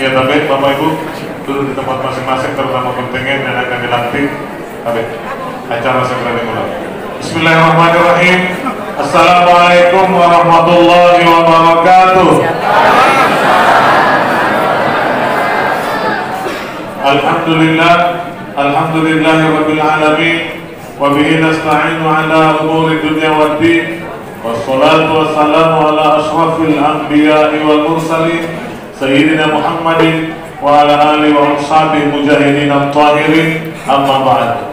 Ya, tapi Bapak Ibu duduk di tempat masing-masing, terutama kontingen yang akan dilantik. Tapi acara segera dimulai. Bismillahirrahmanirrahim. Assalamualaikum warahmatullahi wabarakatuh. Alhamdulillahirabbil alamin. Wa bihi nasta'inu ala umuri dunya waddin. Wassalatu wassalamu ala ashrafil anbiya'i wal mursalin Sayyidina Muhammadin wa ala alihi wa ashabihi mujahidin at-tahirin. Amma ba'd.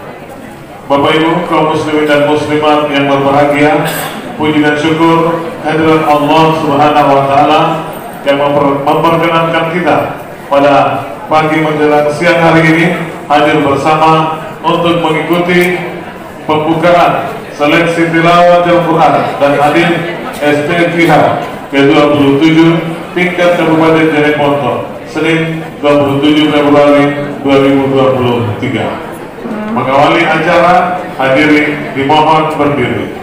Bapak Ibu kaum muslimin dan muslimat yang berbahagia, puji dan syukur kehadirat Allah Subhanahu wa taala yang memperkenankan kita pada pagi menjelang siang hari ini hadir bersama untuk mengikuti pembukaan seleksi tilawah Al-Quran dan hadis STQH ke-27 tingkat Kabupaten Jeneponto, Senin 27 Februari 2023. Mengawali acara, hadirin dimohon berdiri.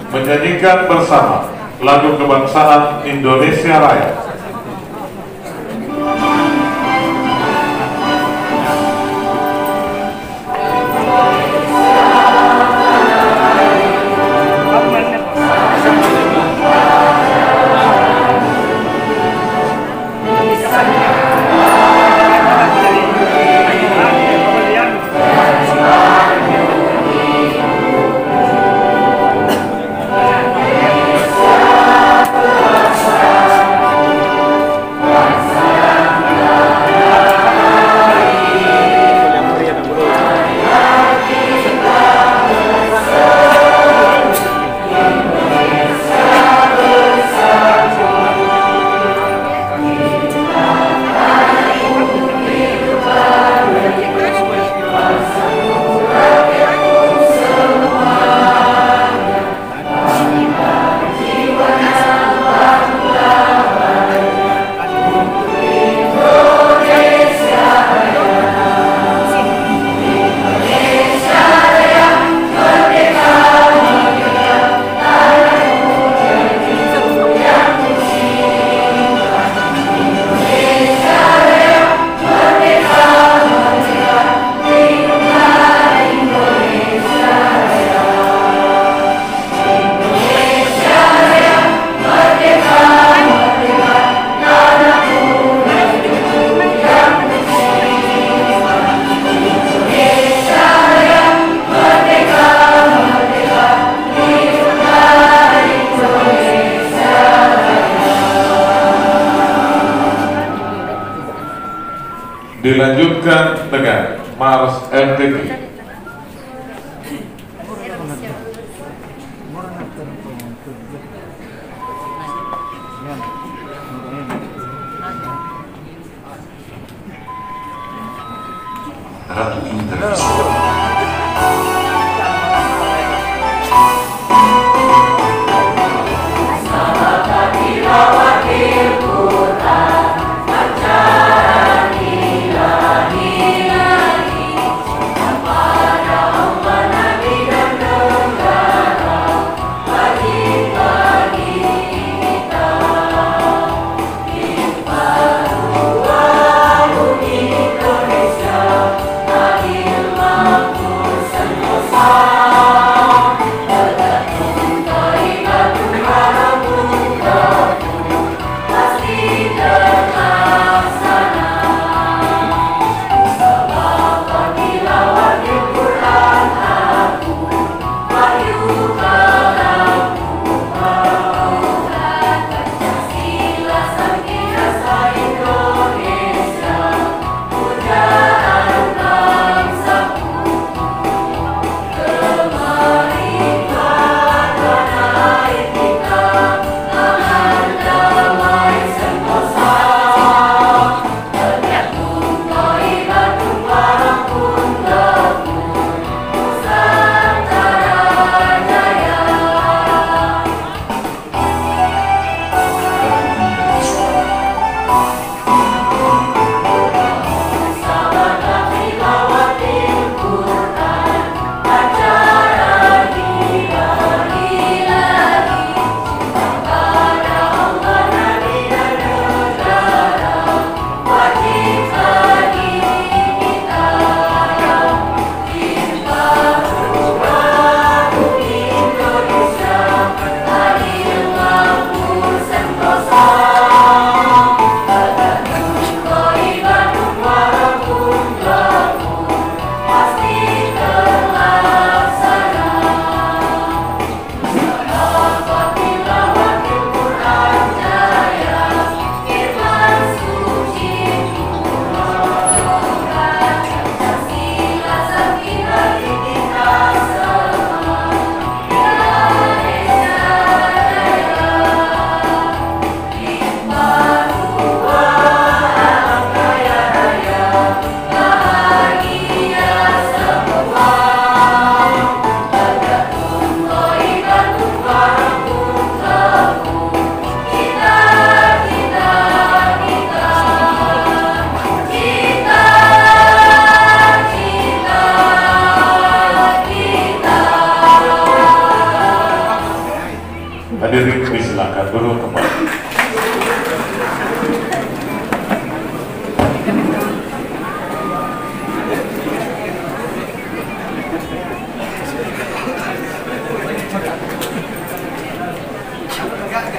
Menyanyikan bersama lagu kebangsaan Indonesia Raya. Dilanjutkan dengan Mars MTQ. Ratu Indonesia. Indonesia,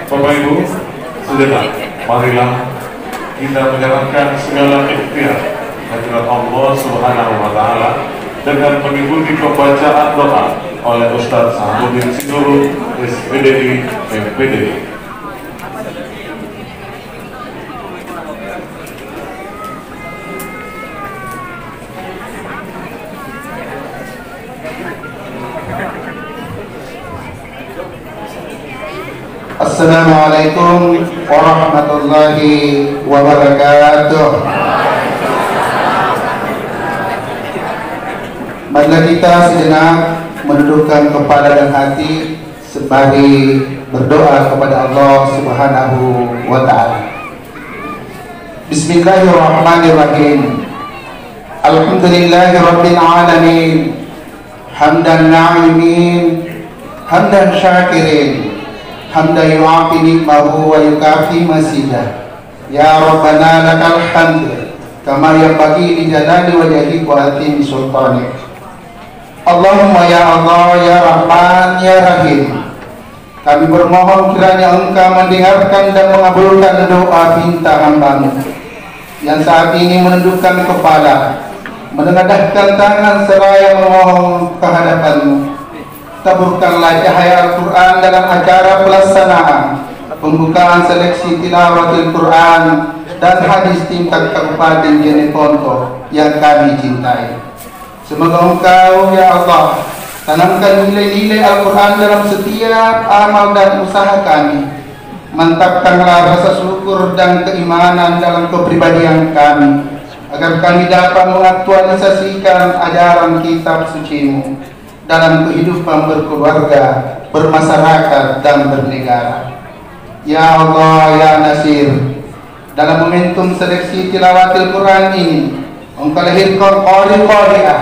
Bapak Ibu, sejenak marilah kita menjalankan segala ikhtiar hadirat Allah Subhanahu wa Ta'ala dengan mengikuti pembacaan doa oleh Ustaz Sahabuddin Siduru, SPDI, MPDI. Assalamualaikum warahmatullahi wabarakatuh. Marilah kita sejenak mendudukkan kepala dan hati sembari berdoa kepada Allah Subhanahu wa Ta'ala. Bismillahirrahmanirrahim. Alhamdulillahirabbil alamin. Hamdan na'imin, hamdan syakirin, hamdan yu'afi nikmahu wa yukafi masidah. Ya Rabbana lakal hamd kama yanbaghi li jalali wajhika wa azimi sultanik. Allahumma ya Allah, ya Rahman, ya Rahim, kami bermohon kiranya Engkau mendengarkan dan mengabulkan doa pinta hamba-Mu yang saat ini menundukkan kepala, menengadahkan tangan seraya memohon kehadapan-Mu. Taburkanlah cahaya Al-Quran dalam acara pelaksanaan pembukaan seleksi tilawatil Quran dan hadis tingkat Kabupaten Jeneponto yang kami cintai. Semoga Engkau ya Allah tanamkan nilai-nilai Al-Quran dalam setiap amal dan usaha kami. Mantapkanlah rasa syukur dan keimanan dalam kepribadian kami, agar kami dapat mengaktualisasikan ajaran kitab suci-Mu dalam kehidupan berkeluarga, bermasyarakat, dan bernegara. Ya Allah, ya Nasir, dalam momentum seleksi tilawatil Quran ini, Engkau lahirkan qari-qari'ah,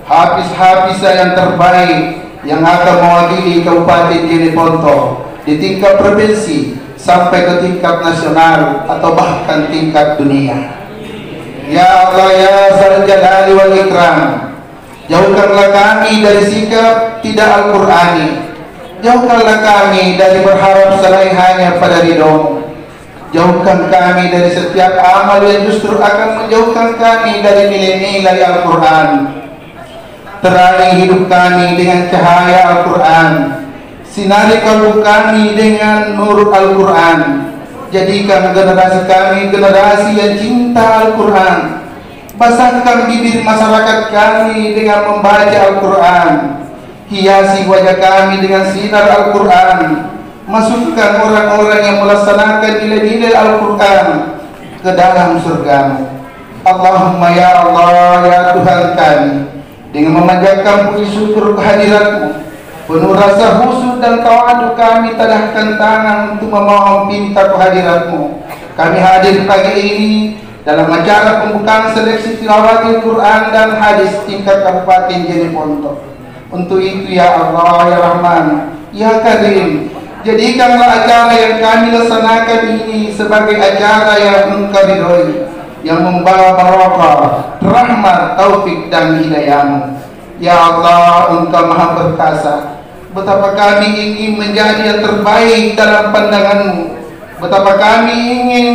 hafiz-hafizah yang terbaik yang akan mewakili Kabupaten Jeneponto di tingkat provinsi sampai ke tingkat nasional atau bahkan tingkat dunia. Ya Allah, ya Zal Jalali wal Ikram, jauhkanlah kami dari sikap tidak Al-Qur'ani. Jauhkanlah kami dari berharap selain hanya pada ridho-Mu. Jauhkan kami dari setiap amal yang justru akan menjauhkan kami dari nilai-nilai Al-Quran. Terangi hidup kami dengan cahaya Al-Quran. Sinari kalbu kami dengan nur Al-Quran. Jadikan generasi kami generasi yang cinta Al-Quran. Basahkan bibir masyarakat kami dengan membaca Al-Quran. Hiasi wajah kami dengan sinar Al-Quran. Masukkan orang-orang yang melaksanakan nilai-nilai Al-Quran ke dalam surga-Mu. Allahumma ya Allah, ya Tuhan kami, dengan memanjatkan puji syukur kehadirat-Mu, penuh rasa khusyuk dan tawadu kami tadahkan tangan untuk memohon pinta kehadirat-Mu. Kami hadir pagi ini dalam acara pembukaan seleksi tilawatil Quran dan hadis tingkat Kabupaten Jeneponto. Untuk itu ya Allah, ya Rahman, ya Karim, jadikanlah acara yang kami laksanakan ini sebagai acara yang Engkau ridhoi, yang membawa barokah, rahmat, taufik dan hidayah-Mu. Ya Allah, Engkau Maha Perkasa. Betapa kami ingin menjadi yang terbaik dalam pandangan-Mu. Betapa kami ingin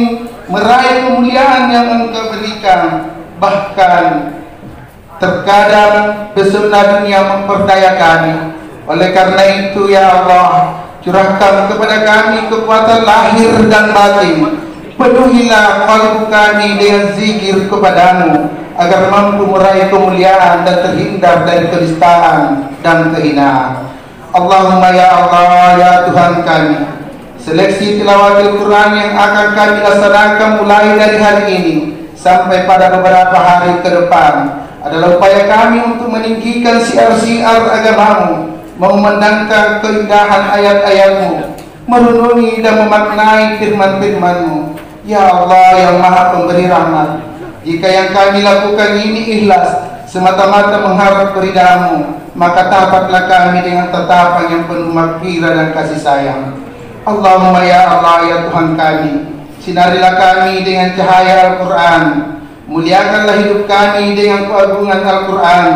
meraih kemuliaan yang Engkau berikan. Bahkan terkadang pesona dunia memperdaya kami. Oleh karena itu ya Allah, curahkan kepada kami kekuatan lahir dan batin. Penuhilah kalbu kami dengan zikir kepadamu, agar mampu meraih kemuliaan dan terhindar dari kenistaan dan kehinaan. Allahumma ya Allah, ya Tuhan kami, seleksi tilawatil Quran yang akan kami laksanakan mulai dari hari ini sampai pada beberapa hari ke depan adalah upaya kami untuk meninggikan siar-siar agama-Mu, memandangkan keindahan ayat-ayat-Mu, merenungi dan memaknai firman-firman-Mu. Ya Allah yang Maha Pemberi Rahmat, jika yang kami lakukan ini ikhlas semata-mata mengharap ridha-Mu, maka tapatlah kami dengan tatapan yang penuh maghfirah dan kasih sayang. Allahumma ya Allah, ya Tuhan kami, sinarilah kami dengan cahaya Al-Quran, muliakanlah hidup kami dengan keagungan Al-Quran.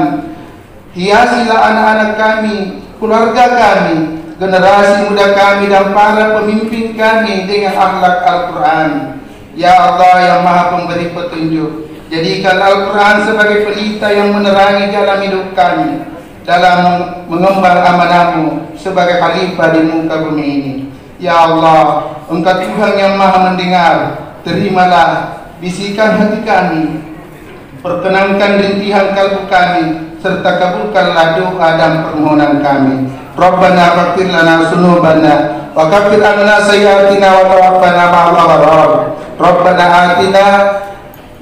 Hiasilah anak-anak kami, keluarga kami, generasi muda kami dan para pemimpin kami dengan akhlak Al-Quran. Ya Allah yang Maha Pemberi Petunjuk, jadikan Al-Quran sebagai pelita yang menerangi jalan hidup kami dalam mengemban amanah-Mu sebagai khalifah di muka bumi ini. Ya Allah, Engkau Tuhan yang Maha mendengar, terimalah bisikan hati kami, perkenankan rintihan kalbu kami, serta kabulkanlah doa dan permohonan kami. Rabbana faghfir lana dzunubana wa kaffir 'anna sayyi'atina wa tawaffana ma'al abrar.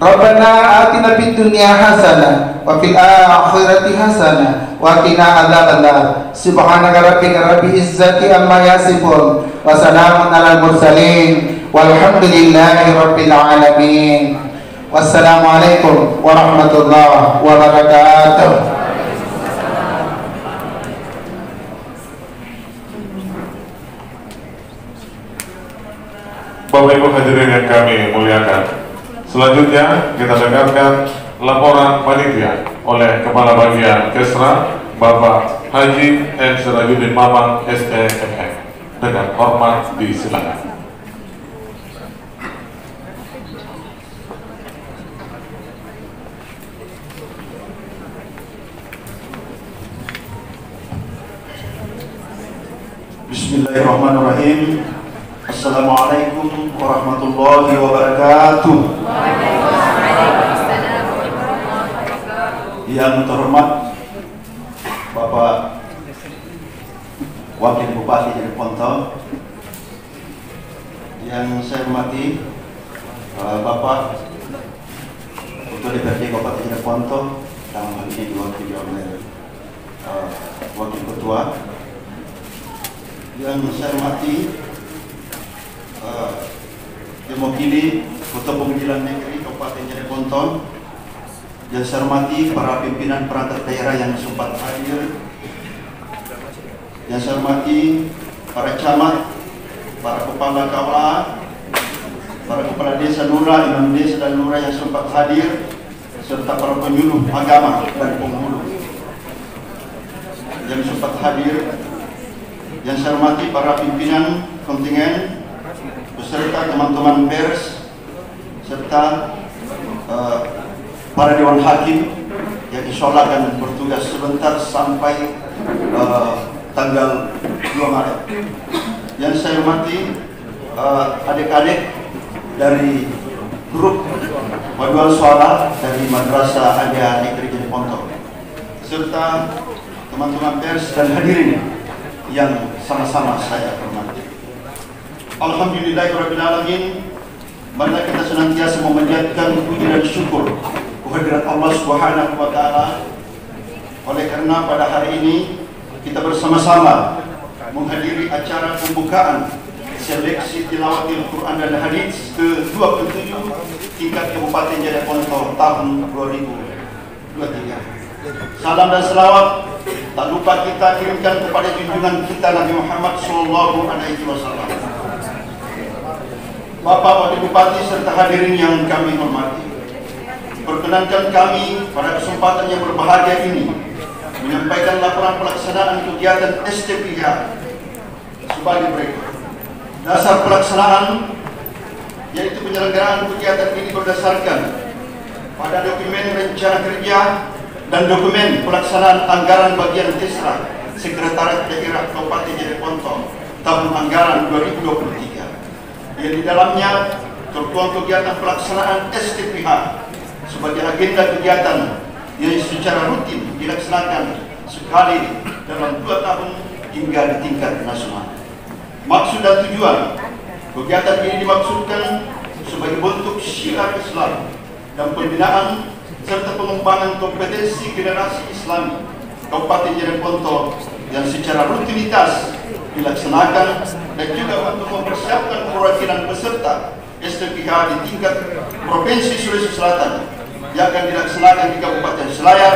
Rabbana atina fid dunya hasanah wa fil akhirati hasanah wa qina adzabannar. Subhanaka rabbil izzati amma yasifun wa salamun alal mursalin walhamdulillahi rabbil alamin. Wassalamualaikum warahmatullahi wabarakatuh. Bapak Ibu hadirin yang kami muliakan, selanjutnya kita dengarkan laporan panitia oleh Kepala Bagian Kesra Bapak Haji M. Sirajuddin Mamang SEMM. Dengan hormat disilakan. Bismillahirrahmanirrahim. Assalamualaikum warahmatullahi wabarakatuh. Yang terhormat Bapak Wakil Bupati Jeneponto, yang saya hormati Bapak Ketua DPRD Kabupaten Jeneponto, dalam hal ini diwakili oleh Wakil Ketua. Yang saya hormati yang mewakili Ketua Pengadilan Negeri Kabupaten Jeneponto, yang saya hormati para pimpinan perangkat daerah yang sempat hadir, yang saya hormati para camat, para kepala KWA, para kepala desa lurah, imam desa dan lurah yang sempat hadir, serta para penyuluh agama dan penghulu yang sempat hadir. Yang saya hormati para pimpinan kontingen beserta teman-teman pers serta para dewan hakim yang insyaallah akan bertugas sebentar sampai tanggal 2 Maret. Yang saya hormati adik-adik dari grup paduan suara dari Madrasah Alia Negeri Jeneponto serta teman-teman pers dan hadirin yang sama-sama saya hormati. Alhamdulillahirrahmanirrahim. Marilah kita senantiasa memanjatkan puji dan syukur kehadirat Allah Subhanahu wa Ta'ala. Oleh karena pada hari ini kita bersama-sama menghadiri acara pembukaan seleksi tilawatil Quran dan Hadis ke-27 tingkat Kabupaten Jeneponto tahun 2023. Salam dan selawat tak lupa kita kirimkan kepada junjungan kita Nabi Muhammad SAW. Bapak Wakil Bupati serta hadirin yang kami hormati, perkenankan kami pada kesempatan yang berbahagia ini menyampaikan laporan pelaksanaan kegiatan STPH sebagai berikut. Dasar pelaksanaan yaitu penyelenggaraan kegiatan ini berdasarkan pada dokumen rencana kerja dan dokumen pelaksanaan anggaran bagian Kesra Sekretariat Daerah Kabupaten Jeneponto tahun anggaran 2023, yang di dalamnya tertuang kegiatan pelaksanaan STPH sebagai agenda kegiatan yang secara rutin dilaksanakan sekali dalam 2 tahun hingga di tingkat nasional. Maksud dan tujuan kegiatan ini dimaksudkan sebagai bentuk syiar Islam dan pembinaan serta pengembangan kompetensi generasi Islami Kabupaten Jeneponto yang secara rutinitas dilaksanakan dan juga untuk mempersiapkan perwakilan peserta STPH di tingkat Provinsi Sulawesi Selatan yang akan dilaksanakan di Kabupaten Selayar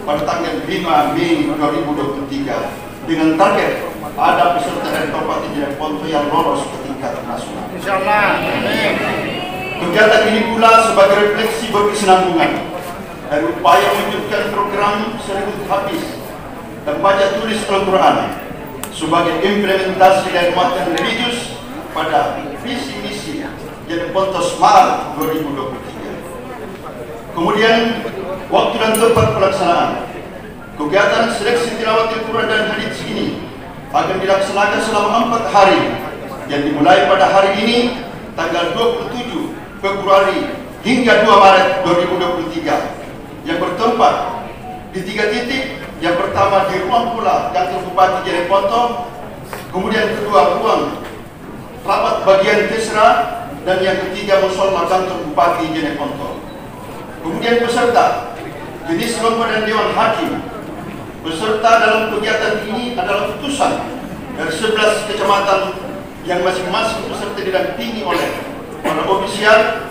pada tanggal 5 Mei 2023 dengan target ada peserta dari Kabupaten Jeneponto yang lolos ke tingkat nasional. Insyaallah. Kegiatan ini pula sebagai refleksi berkesinambungan dari upaya menunjukkan program 1000 hafiz dan baca tulis Al-Quran sebagai implementasi dari muatan religius pada visi misi Jeneponto Semarang 2023. Kemudian waktu dan tempat pelaksanaan kegiatan seleksi tilawat Al-Quran dan hadis ini akan dilaksanakan selama 4 hari yang dimulai pada hari ini tanggal 27 Februari hingga 2 Maret 2023 yang bertempat di 3 titik. Yang pertama di ruang pula kantor Bupati Jeneponto, kemudian kedua ruang rapat bagian Kesra, dan yang ketiga musola kantor Bupati Jeneponto. Kemudian peserta jenis lomba dan dewan hakim. Peserta dalam kegiatan ini adalah utusan dari 11 kecamatan yang masing-masing peserta didampingi oleh para ofisial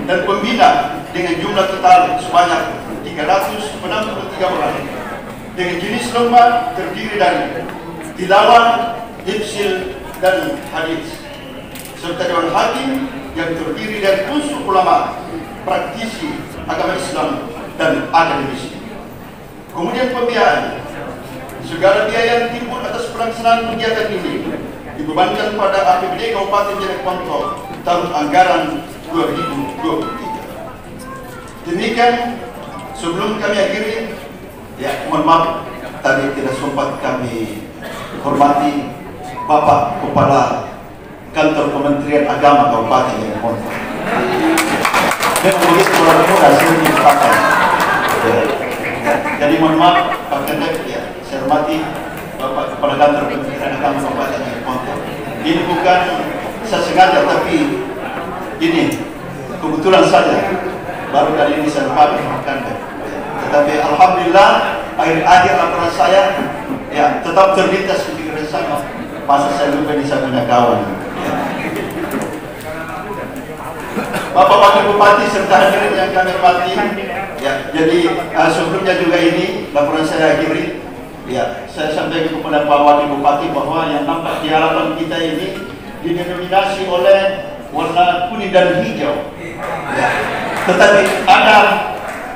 dan pembina dengan jumlah total sebanyak 363 orang. Dengan jenis lomba terdiri dari tilawah, hifzil, dan hadis, serta dewan hakim yang terdiri dari unsur ulama, praktisi agama Islam, dan akademisi. Kemudian pembiayaan. Segala biaya yang timbul atas pelaksanaan kegiatan ini dibebankan pada APBD Kabupaten Jeneponto tahun anggaran 2023. Demikian sebelum kami akhiri, ya mohon maaf tadi tidak sempat kami hormati Bapak Kepala Kantor Kementerian Agama Kabupaten Jeneponto. Memang begitu orang muda sering dipakai. Jadi mohon maaf Pak Kendek, ya saya hormati Bapak Kepala Kantor Kementerian Agama Kabupaten Jeneponto. Ini bukan saya sengaja, tapi ini kebetulan saja baru kali ini saya hormati Pak Kendek. Tetapi alhamdulillah akhir laporan saya ya tetap terlintas di pikiran saya. Masa saya lupa ini saya punya kawan. Ya. Bapak Wakil Bupati serta hadirin yang kami hormati, ya jadi sebelumnya juga ini laporan saya akhiri. Ya saya sampaikan kepada Pak Wakil Bupati bahwa yang nampak di halaman kita ini didenominasi oleh warna kuning dan hijau. Ya. Tetapi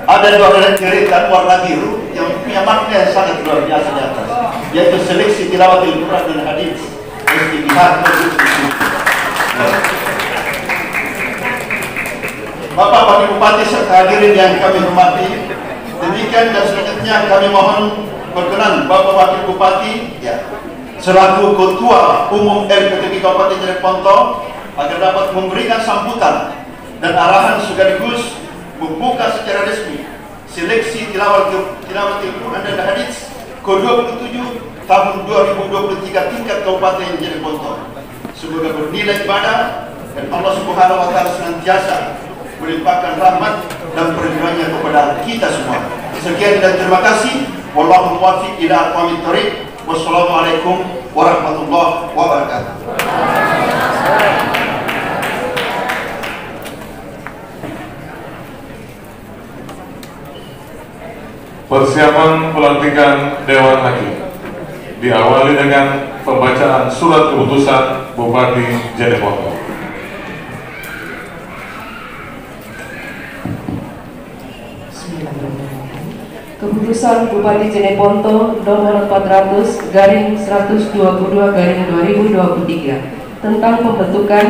ada dua deretan warna biru yang punya makna yang sangat luar biasa di atas, yaitu seleksi tilawat Al-Quran dan hadis istihad. Bapak Wakil Bupati serta hadirin yang kami hormati, demikian dan selanjutnya kami mohon berkenan Bapak Wakil Bupati ya selaku Ketua Umum LPTB Kabupaten Jeneponto agar dapat memberikan sambutan dan arahan sekaligus membuka secara resmi seleksi tilawat Al-Quran dan hadis ke-27 tahun 2023 tingkat Kabupaten Jeneponto. Semoga bernilai ibadah dan Allah Subhanahu wa taala senantiasa melimpahkan rahmat dan perlindungannya kepada kita semua. Sekian dan terima kasih. Wallahu muwaffiq ila aqwamit thoriq. Wassalamualaikum warahmatullahi wabarakatuh. Persiapan pelantikan Dewan Hakim diawali dengan pembacaan surat keputusan Bupati Jeneponto. Keputusan Bupati Jeneponto nomor 400/122/2023 tentang pembentukan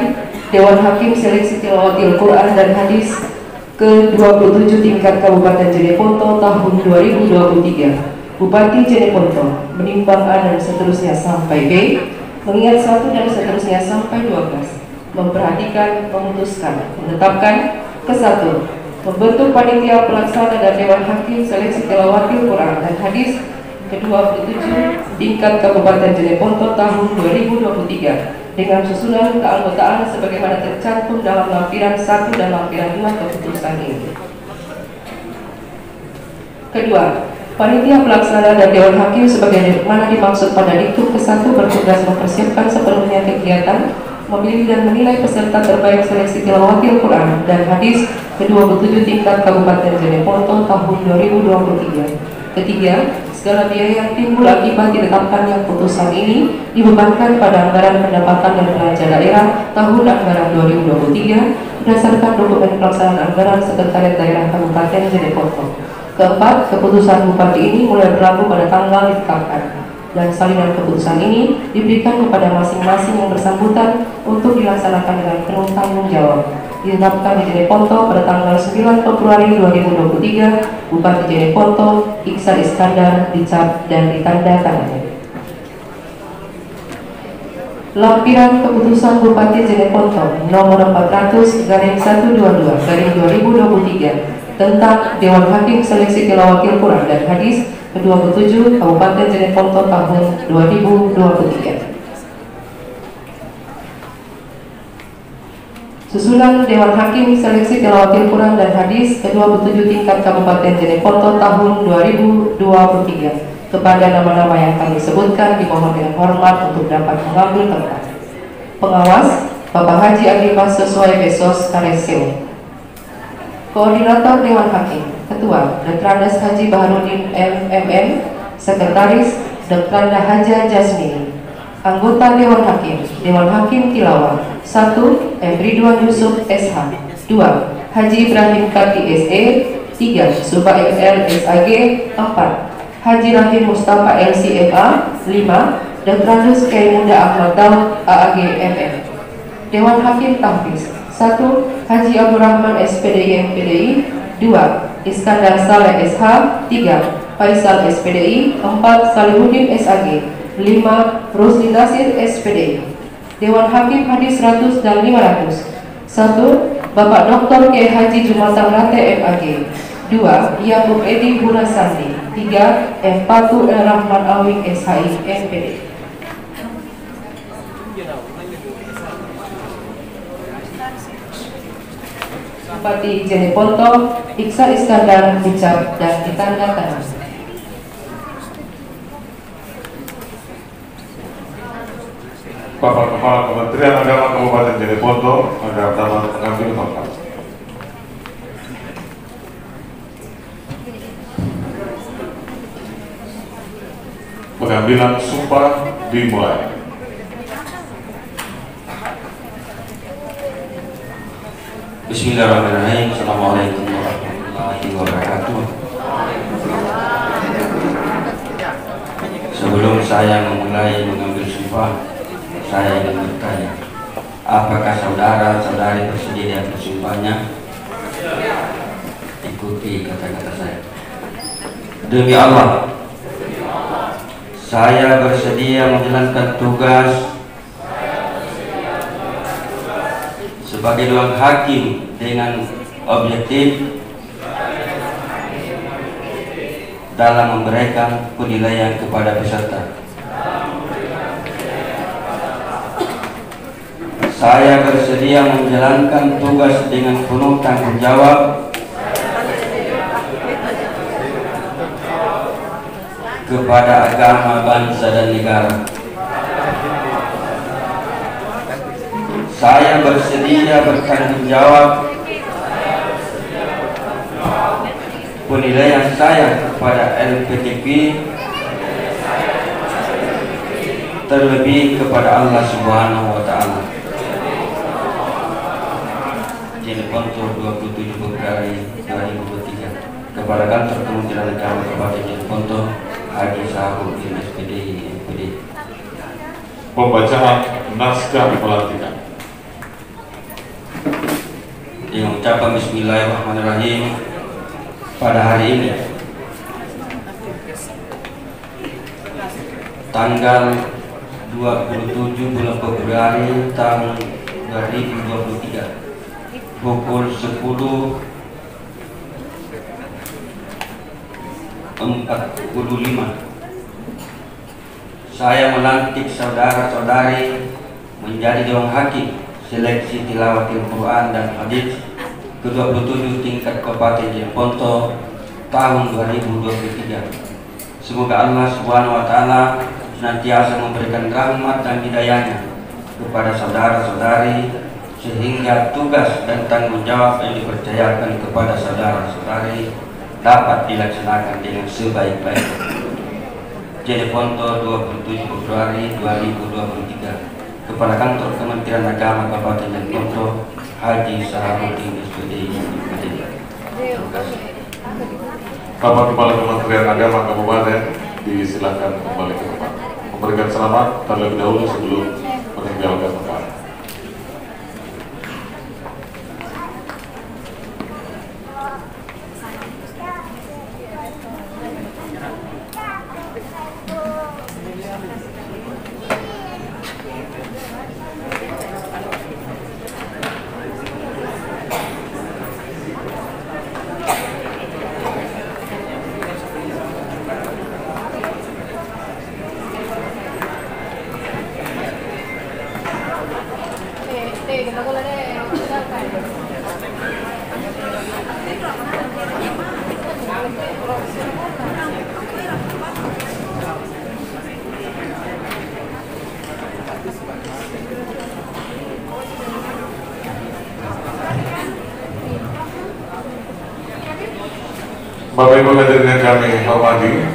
Dewan Hakim Seleksi Tilawat Al-Quran dan Hadis ke-27 tingkat Kabupaten Jeneponto tahun 2023. Bupati Jeneponto menimbang A dan seterusnya sampai B, mengingat 1 dan seterusnya sampai 12, memperhatikan, memutuskan, menetapkan ke-1, membentuk panitia pelaksana dan Dewan Hakim Seleksi Tilawat Al-Quran dan Hadis ke-27 tingkat Kabupaten Jeneponto tahun 2023 dengan susunan keanggotaan sebagaimana tercantum dalam lampiran 1 dan lampiran 2 keputusan ini. Kedua, panitia pelaksana dan Dewan Hakim sebagaimana dimaksud pada diktum ke-1 bertugas mempersiapkan sepenuhnya kegiatan memilih dan menilai peserta terbaik seleksi tilawat Al-Quran dan hadis ke-27 tingkat Kabupaten Jeneponto tahun 2023. Ketiga, segala biaya yang timbul akibat ditetapkannya putusan ini dibebankan pada anggaran pendapatan dan belanja daerah tahun anggaran 2023 berdasarkan dokumen pelaksanaan anggaran Sekretariat Daerah Kabupaten Jeneponto. Keempat, keputusan Bupati ini mulai berlaku pada tanggal ditetapkan. dan salinan keputusan ini diberikan kepada masing-masing yang bersangkutan untuk dilaksanakan dengan penuh tanggung jawab. Ditetapkan di Jeneponto pada tanggal 9 Februari 2023, Bupati Jeneponto Iksan Iskandar dicap dan ditanda tangannya. Lampiran Keputusan Bupati Jeneponto nomor 400/122/2023 tentang Dewan Hakim Seleksi Tilawati Al-Quran dan Hadis ke-27 Kabupaten Jeneponto tahun 2023. Susunan Dewan Hakim Seleksi Tilawati Al-Quran dan Hadis ke-27 tingkat Kabupaten Jeneponto tahun 2023. Kepada nama-nama yang kami sebutkan dimohon dengan hormat untuk dapat mengambil tempat. Pengawas Bapak Haji Agrippas sesuai Besos Kareseo. Koordinator Dewan Hakim Ketua Dr. Andes Haji Baharudin MM, Sekretaris Dr. Anda Haja Jasmine. Anggota Dewan Hakim Tilawah 1. M. Ridwan Yusuf SH 2. Haji Ibrahim Kati SE 3. Suba ML SAG 4. Haji Rahim Mustafa LCMA 5. Dr. Andes Kiai Muda Ahmad Daud AAG MM. Dewan Hakim Tahfiz 1. Haji Abdurrahman SPDI MPDI 2. Iskandar Saleh SH 3. Faisal SPDI 4. Salihuddin SAG 5. Rusli Nasir SPDI. Dewan Hakim Hadis 100 dan 500 1. Bapak Dr. Kiai Haji Jumatang Rate MAG 2. Yakub Edi Gunasandi 3. M. Patu El Rahman Awing SHI MPD. Bupati Jeneponto Iksan Iskandar dicap dan ditanda tangan. Bapak Kepala Kementerian Agama Kabupaten Jeneponto agar dapat mengambil tempat. Pengambilan sumpah dimulai. Bismillahirrahmanirrahim. Assalamualaikum warahmatullahi wabarakatuh. Sebelum saya memulai mengambil sumpah, saya ingin bertanya, apakah saudara-saudari bersedia bersumpahnya? Ikuti kata-kata saya. Demi Allah, saya bersedia menjalankan tugas sebagai Dewan Hakim dengan objektif dalam memberikan penilaian kepada peserta. Saya bersedia menjalankan tugas dengan penuh tanggung jawab kepada agama, bangsa, dan negara. Saya bersedia bertanggung jawab penilaian saya kepada LPTP, terlebih kepada Allah Subhanahu wa Ta'ala. Jeneponto 27 Februari 2023. Kepada Kantor Kementerian Agama Kabupaten Jeneponto, Haji Sahuddin SPDI MPD. Pembacaan naskah pelantikan. Yang ucapan Bismillahirrahmanirrahim. Pada hari ini tanggal 27 bulan Februari tahun 2023 pukul 10.45 saya melantik saudara-saudari menjadi Dewan Hakim Seleksi Tilawatil Quran dan Hadis ke-27 tingkat Kabupaten Jeneponto tahun 2023. Semoga Allah Subhanahu wa Ta'ala senantiasa memberikan rahmat dan hidayahnya kepada saudara-saudari sehingga tugas dan tanggung jawab yang dipercayakan kepada saudara-saudari dapat dilaksanakan dengan sebaik-baiknya. Jeneponto 27 Februari 2023. Kepala Kantor Kementerian Agama Kabupaten Jeneponto, Haji Sahuddin SPDI MPD. Terima kasih. Bapak Kepala Kementerian Agama Kabupaten disilakan kembali ke tempat. Memberikan selamat terlebih dahulu sebelum meninggalkan tempat. Bapak Ibu hadirin yang kami hormati,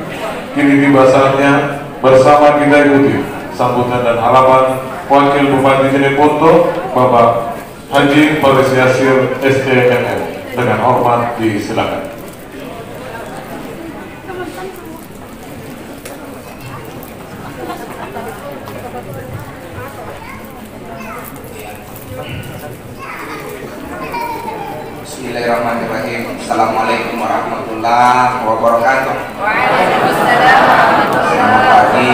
kini tiba saatnya bersama kita ikuti sambutan dan harapan Wakil Bupati Jeneponto, Bapak Haji Faris Yasir SEMM. Dengan hormat disilakan. Bismillahirrahmanirrahim. Assalamualaikum warahmatullahi wabarakatuh. Waalaikumsalam. Selamat pagi,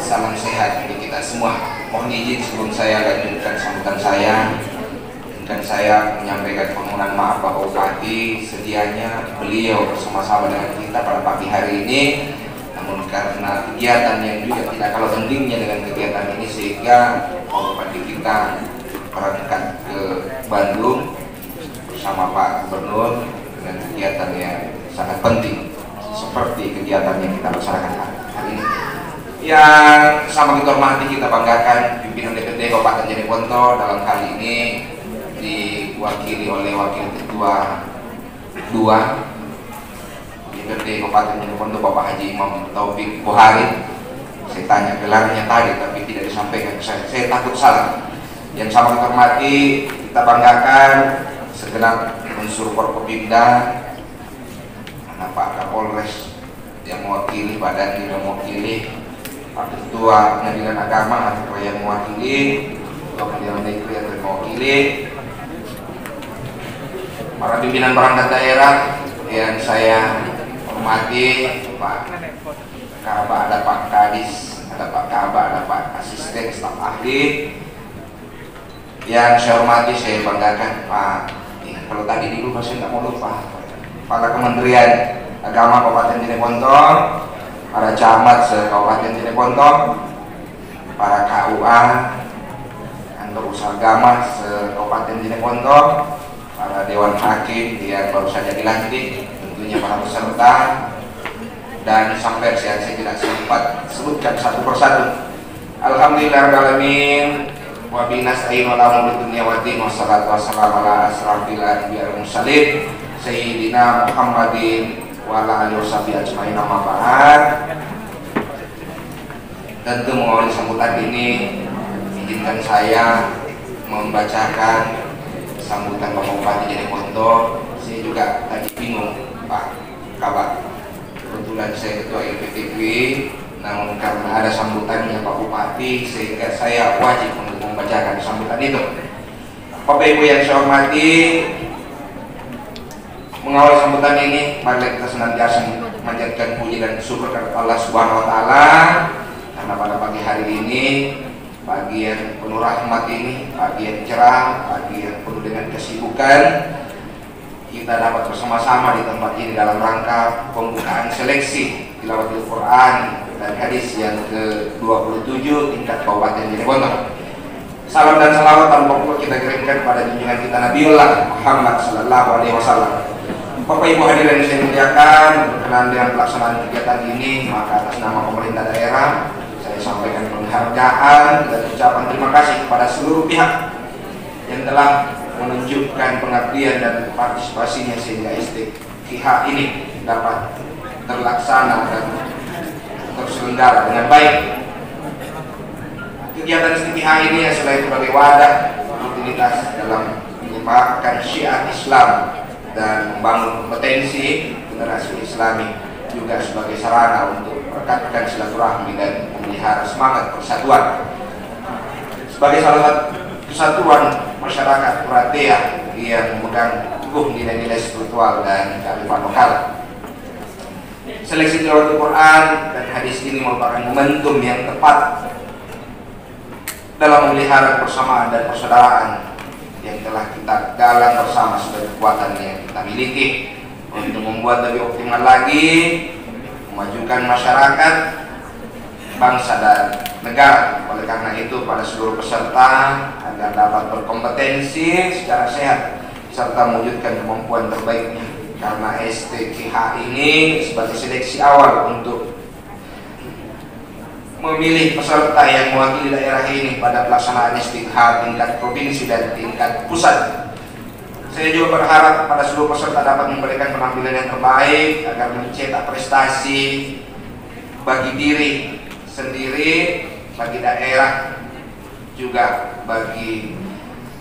salam sehat bagi kita semua. Mohon izin sebelum saya lanjutkan sambutan saya, dan saya menyampaikan permohonan maaf Bapak Bupati. Sedianya beliau bersama-sama dengan kita pada pagi hari ini, namun karena kegiatan yang juga tidak kalah pentingnya dengan kegiatan ini, sehingga Bapak Bupati kita berangkat ke Bandung bersama Pak Gubernur dengan kegiatan yang sangat penting seperti kegiatan yang kita laksanakan hari ini. Yang sama kita hormati, kita banggakan pimpinan DPD Kabupaten Jeneponto dalam kali ini diwakili oleh Wakil Ketua 2 DPD Kabupaten Jeneponto, Bapak Haji Imam Taufik Buhari. Saya tanya gelarnya tadi tapi tidak disampaikan ke saya takut salah. Yang sama kita hormati, kita banggakan segenap unsur Forkopimda, Pak Kapolres yang mewakili, Badan yang mewakili, Pak Ketua Pengadilan Agama atau yang mewakili, Ketua Pengadilan Negeri yang mewakili, para pimpinan perangkat daerah yang saya hormati, Pak Kabak, ada Pak Kadis, ada Pak Kabak, ada Pak Asisten, staf ahli. Yang saya hormati, saya banggakan Pak, kalau tadi dulu saya nggak mau lupa, para Kementerian Agama Kabupaten Jeneponto, para camat se-Kabupaten Jeneponto, para KUA, kantor usaha agama se-Kabupaten Jeneponto, para Dewan Hakim yang baru saja dilantik, tentunya para peserta, dan sampai saya tidak sempat sebutkan satu persatu. Alhamdulillahirrahmanirrahim. Wa binasta'in wa la dunya wa din, wassalatu wassalamu ala asrafil anbiya'i wal mursalin sayyidina Muhammadin wa ala alihi washabihi ajmain, amma ba'd. Tentu mengawali sambutan ini, izinkan saya membacakan sambutan Bapak Bupati Jeneponto. Saya juga tadi bingung Pak Kabak, kebetulan saya Ketua LPTV, namun karena ada sambutannya Pak Bupati sehingga saya wajib untuk membacakan sambutan itu. Bapak Ibu yang saya hormati, mengawal sambutan ini, mari kita senantiasa memanjatkan puji dan syukur kepada Allah Subhanahu wa taala, karena pada pagi hari ini, pagi yang penuh rahmat ini, pagi yang cerah, pagi yang penuh dengan kesibukan, kita dapat bersama-sama di tempat ini dalam rangka pembukaan seleksi tilawatul Quran dan hadis yang ke-27 tingkat Kabupaten Jeneponto. Salam dan salawat tanpa lupa kita kirimkan pada junjungan kita Nabiullah Muhammad sallallahu alaihi wasallam. Bapak Ibu hadirin yang saya muliakan, berkenaan dengan pelaksanaan kegiatan ini, maka atas nama pemerintah daerah saya sampaikan penghargaan dan ucapan terima kasih kepada seluruh pihak yang telah menunjukkan pengabdian dan partisipasinya sehingga STQH ini dapat terlaksana dan terselenggara dengan baik. Kegiatan STQH ini selain sebagai wadah rutinitas dalam menyebarkan syiar Islam dan membangun kompetensi generasi Islami, juga sebagai sarana untuk memperekatkan silaturahmi dan memelihara semangat persatuan. Sebagai salah satu kesatuan masyarakat Puratea yang memegang teguh nilai-nilai spiritual dan kearifan lokal, seleksi tilawatul Quran dan hadis ini merupakan momentum yang tepat dalam memelihara persamaan dan persaudaraan yang telah kita galang bersama sebagai kekuatan yang kita miliki untuk membuat lebih optimal lagi, memajukan masyarakat, bangsa dan negara. Oleh karena itu, pada seluruh peserta agar dapat berkompetensi secara sehat serta mewujudkan kemampuan terbaiknya, karena STQH ini sebagai seleksi awal untuk memilih peserta yang mewakili daerah ini pada pelaksanaan STQH tingkat provinsi dan tingkat pusat. Saya juga berharap pada seluruh peserta dapat memberikan penampilan yang terbaik agar mencetak prestasi bagi diri sendiri, bagi daerah, juga bagi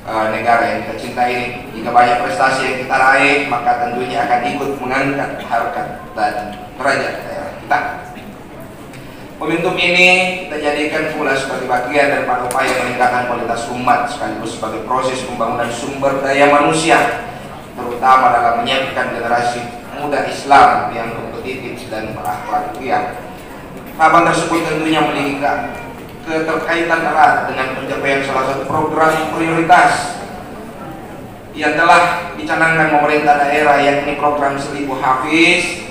negara yang kita cintai ini. Jika banyak prestasi yang kita raih, maka tentunya akan ikut mengangkat harkat dan derajat daerah kita. Momentum ini kita jadikan pula sebagai bagian daripada upaya meningkatkan kualitas umat sekaligus sebagai proses pembangunan sumber daya manusia, terutama dalam menyiapkan generasi muda Islam yang kompetitif dan berakhlak mulia. Tahapan tersebut tentunya memiliki keterkaitan erat dengan pencapaian salah satu program prioritas yang telah dicanangkan pemerintah daerah, yakni program 1000 Hafiz,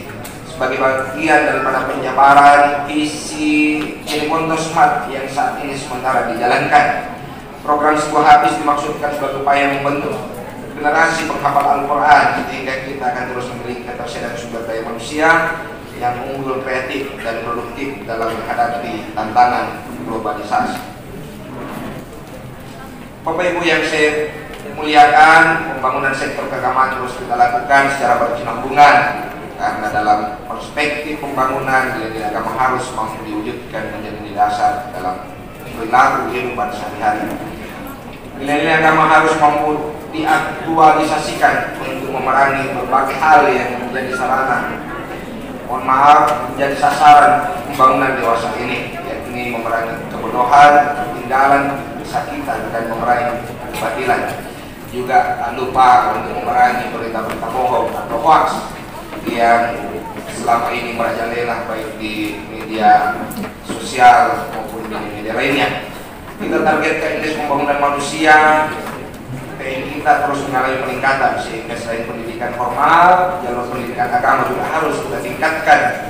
sebagai bagian daripada penjabaran visi Jeneponto Smart yang saat ini sementara dijalankan. Program 1000 Hafiz dimaksudkan sebagai upaya membentuk generasi penghafal Al-Quran sehingga kita akan terus memiliki ketersediaan sumber daya manusia yang unggul, kreatif dan produktif dalam menghadapi tantangan globalisasi. Bapak Ibu yang saya muliakan, pembangunan sektor keagamaan terus kita lakukan secara berkesinambungan, karena dalam perspektif pembangunan nilai-nilai agama harus mampu diwujudkan menjadi nilai dasar dalam perilaku kehidupan sehari-hari. Nilai-nilai agama harus mampu diaktualisasikan untuk memerangi berbagai hal yang menjadi sarana, menjadi sasaran pembangunan dewasa ini, yakni memerangi kebodohan, ketinggalan, kesakitan, dan memerangi kebatilan. Juga tak lupa untuk memerangi berita-berita bohong atau hoax yang selama ini merajalela baik di media sosial maupun di media lainnya. Kita targetkan indeks pembangunan manusia kita terus mengalami peningkatan, sehingga selain pendidikan formal, jalur pendidikan agama juga harus kita tingkatkan.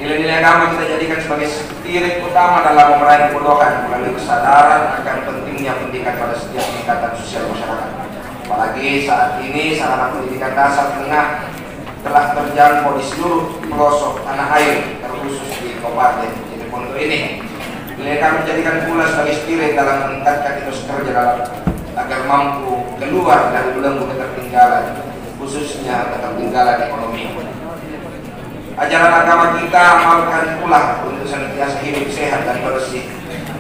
Nilai-nilai agama kita jadikan sebagai titik utama dalam memerangi kebodohan melalui kesadaran akan pentingnya pendidikan pada setiap tingkatan sosial masyarakat. Apalagi saat ini sarana pendidikan dasar menengah telah terjangkau di seluruh pelosok tanah air, terkhusus di Kabupaten Jeneponto ini. Nilai kami jadikan pula sebagai spirit dalam meningkatkan etos kerja dalam agar mampu keluar dari belenggu ketertinggalan, khususnya ketertinggalan ekonomi. Ajaran agama kita amalkan pula untuk senantiasa hidup sehat dan bersih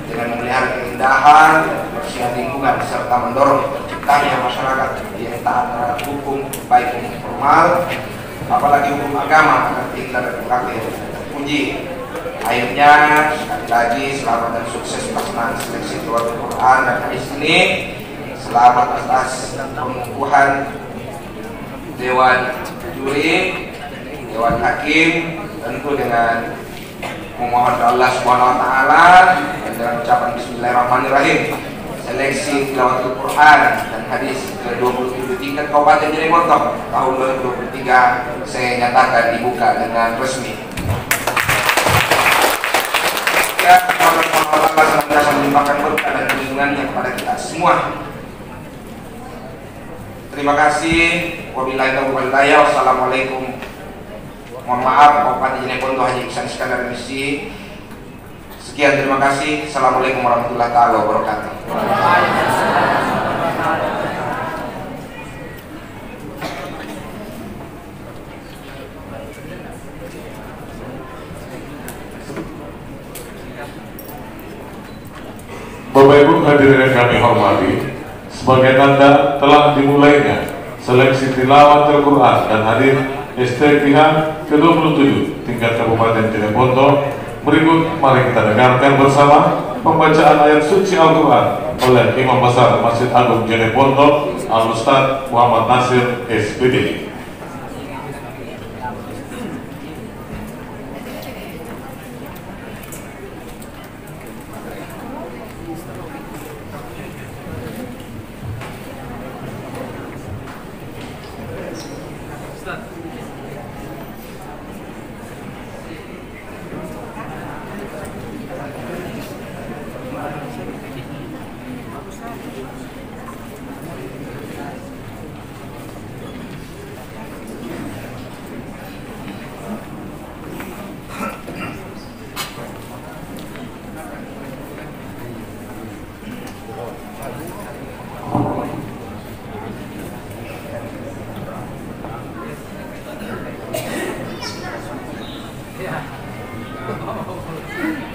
dengan memelihara keindahan dan kebersihan lingkungan serta mendorong terciptanya masyarakat yang taat terhadap hukum, baik hukum formal apalagi hukum agama, agar kita dan berlaku terpuji. Akhirnya sekali lagi selamat dan sukses pelaksanaan seleksi tilawatul Quran dan hadis ini. Selamat atas pengukuhan Dewan Juri, Dewan Hakim, tentu dengan memohon ke Allah Subhanahu Wa Taala dan dengan ucapan Bismillahirrahmanirrahim. Seleksi tilawatul Quran dan hadis ke-27 tingkat Kabupaten Jeneponto tahun 2023 saya nyatakan dibuka dengan resmi. Ya, Allah senantiasa melimpahkan berkah dan perlindungannya kepada kita semua. Terima kasih. Wabillahi taufiq wal hidayah. Wassalamualaikum. Mohon maaf, Kabupaten Jeneponto Haji Iksan Iskandar MC. Sekian, terima kasih. Assalamualaikum warahmatullahi wabarakatuh. Bapak Ibu hadirin yang kami hormati, sebagai tanda telah dimulainya seleksi tilawatul Quran dan hadis STQH ke-27 tingkat Kabupaten Jeneponto. Berikut mari kita dengarkan bersama pembacaan ayat suci Al-Quran oleh Imam Besar Masjid Agung Jeneponto Al-Ustaz Muhammad Nasir SPD.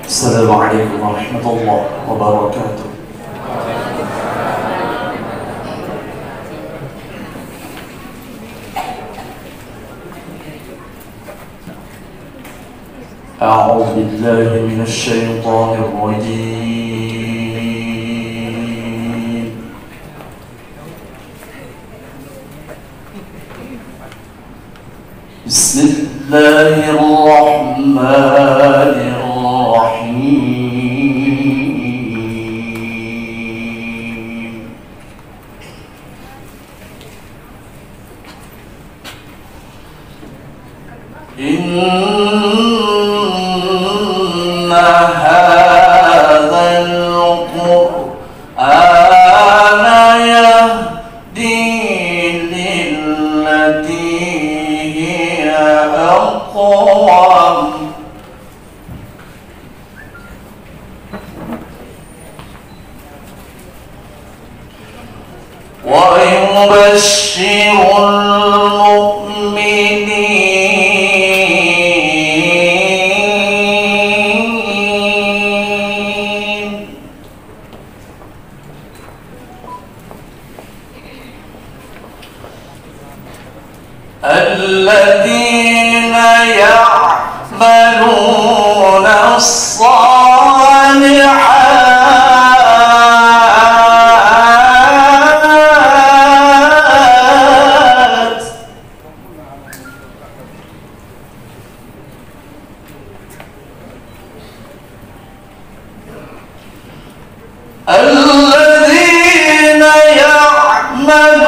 Assalamualaikum warahmatullahi wabarakatuh. أعوذ بالله من الشيطان الرجيم. بسم الله الرحمن الرحيم. إن هذا القرآن يهدي للتي هي أقوم ويبشر المؤمنين الذين يعملون الصالحات الذين يعملون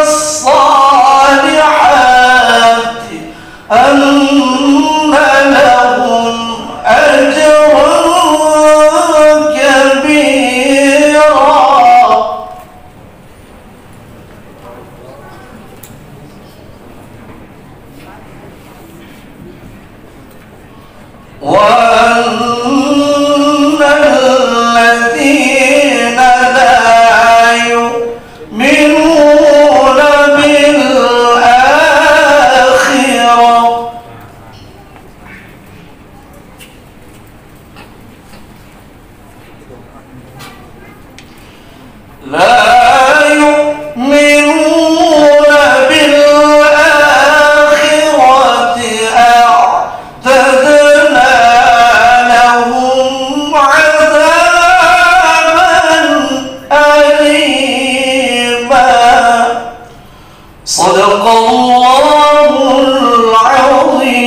الصالحات أن لهم أجرا كبيرا وأن الذين لا يؤمنون بالآخرة أعتدنا لهم عذابا أليما. صدق الله العظيم.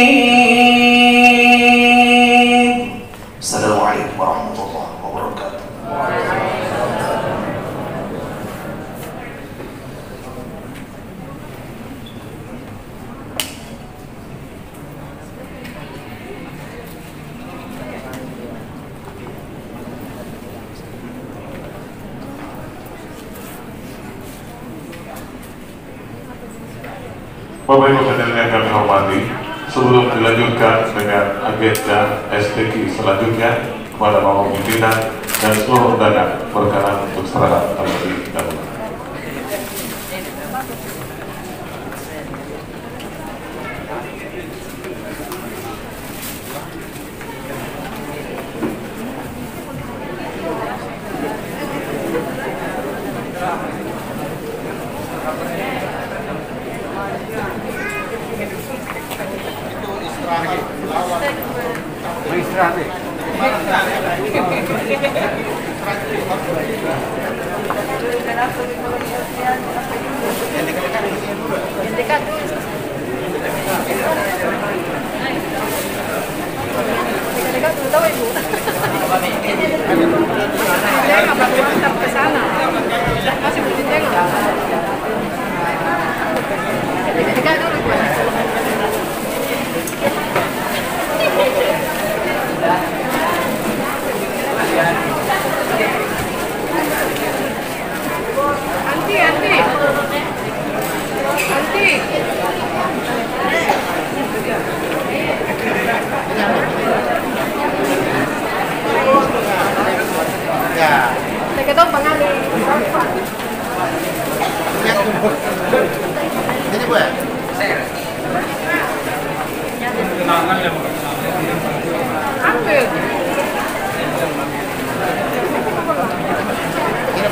السلام عليكم ورحمة الله وبركاته. Bapak Ibu hadirin yang kami hormati, sebelum dilanjutkan dengan agenda STQ selanjutnya, kepada Bapak Pimpinan dan seluruh undangan berkenan untuk serah terlebih dahulu.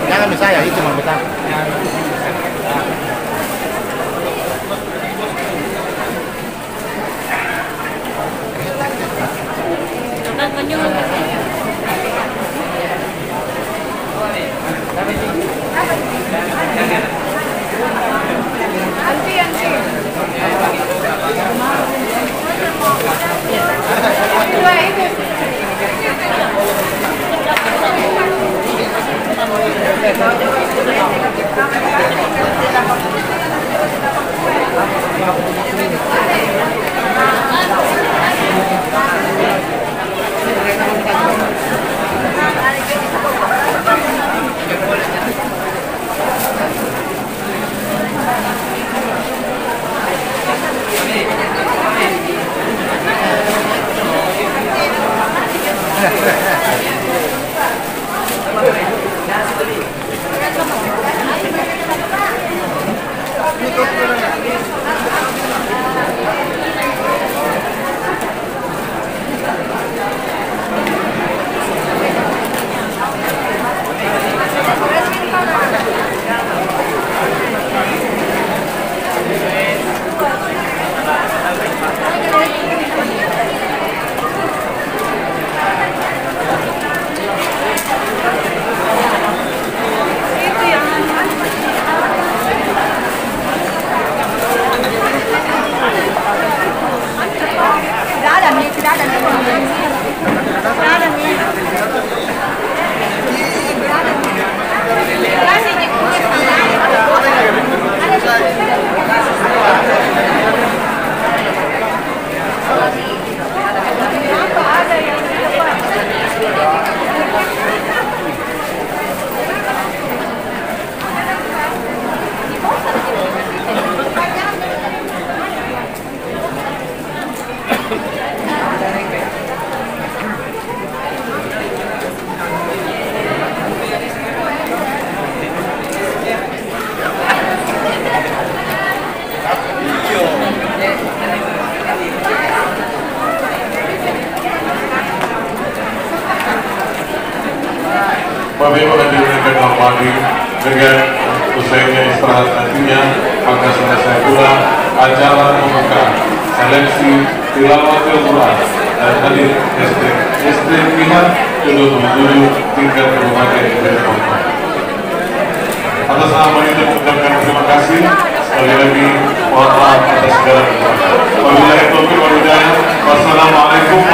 Jangan saya itu mau betah. Bapak Ibu hadirin yang kami hormati, dengan usainya istirahat nantinya maka selesai pula acara pembuka seleksi tilawatil Quran dan hadir SD pihak 77 tingkat kabupaten Cirebon. Atas nama itu mengucapkan terima kasih sekali lagi, mohon maaf atas segala kekurangan. Wabillahi taufiq wal hidayah. Wassalamualaikum